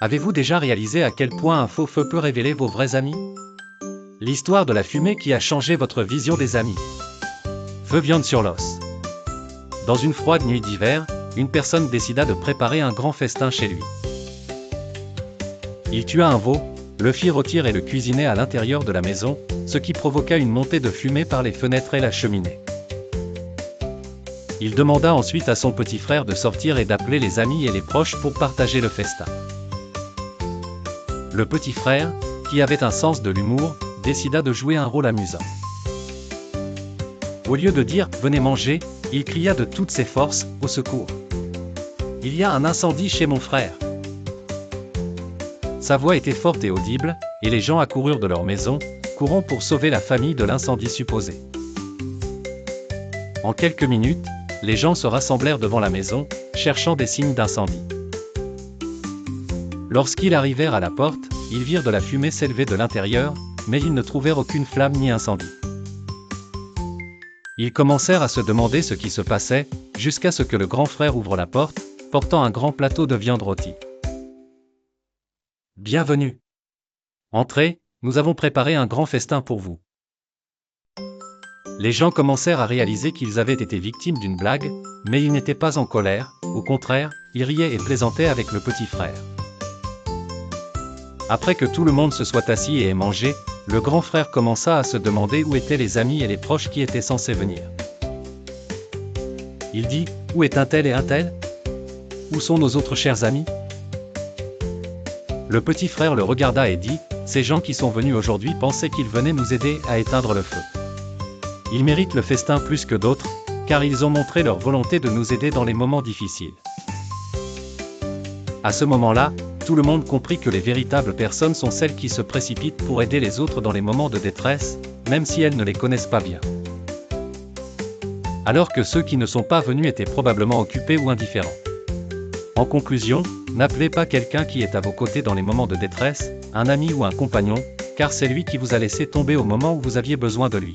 Avez-vous déjà réalisé à quel point un faux feu peut révéler vos vrais amis? L'histoire de la fumée qui a changé votre vision des amis. Feu viande sur l'os. Dans une froide nuit d'hiver, une personne décida de préparer un grand festin chez lui. Il tua un veau, le fit rôtir et le cuisiner à l'intérieur de la maison, ce qui provoqua une montée de fumée par les fenêtres et la cheminée. Il demanda ensuite à son petit frère de sortir et d'appeler les amis et les proches pour partager le festin. Le petit frère, qui avait un sens de l'humour, décida de jouer un rôle amusant. Au lieu de dire « Venez manger », il cria de toutes ses forces « Au secours ! Il y a un incendie chez mon frère !» Sa voix était forte et audible, et les gens accoururent de leur maison, courant pour sauver la famille de l'incendie supposé. En quelques minutes, les gens se rassemblèrent devant la maison, cherchant des signes d'incendie. Lorsqu'ils arrivèrent à la porte, ils virent de la fumée s'élever de l'intérieur, mais ils ne trouvèrent aucune flamme ni incendie. Ils commencèrent à se demander ce qui se passait, jusqu'à ce que le grand frère ouvre la porte, portant un grand plateau de viande rôtie. « Bienvenue. Entrez, nous avons préparé un grand festin pour vous. » Les gens commencèrent à réaliser qu'ils avaient été victimes d'une blague, mais ils n'étaient pas en colère, au contraire, ils riaient et plaisantaient avec le petit frère. Après que tout le monde se soit assis et ait mangé, le grand frère commença à se demander où étaient les amis et les proches qui étaient censés venir. Il dit « Où est un tel et un tel? Où sont nos autres chers amis ?» Le petit frère le regarda et dit « Ces gens qui sont venus aujourd'hui pensaient qu'ils venaient nous aider à éteindre le feu. Ils méritent le festin plus que d'autres, car ils ont montré leur volonté de nous aider dans les moments difficiles. » À ce moment-là, tout le monde comprit que les véritables personnes sont celles qui se précipitent pour aider les autres dans les moments de détresse, même si elles ne les connaissent pas bien. Alors que ceux qui ne sont pas venus étaient probablement occupés ou indifférents. En conclusion, n'appelez pas quelqu'un qui est à vos côtés dans les moments de détresse, un ami ou un compagnon, car c'est lui qui vous a laissé tomber au moment où vous aviez besoin de lui.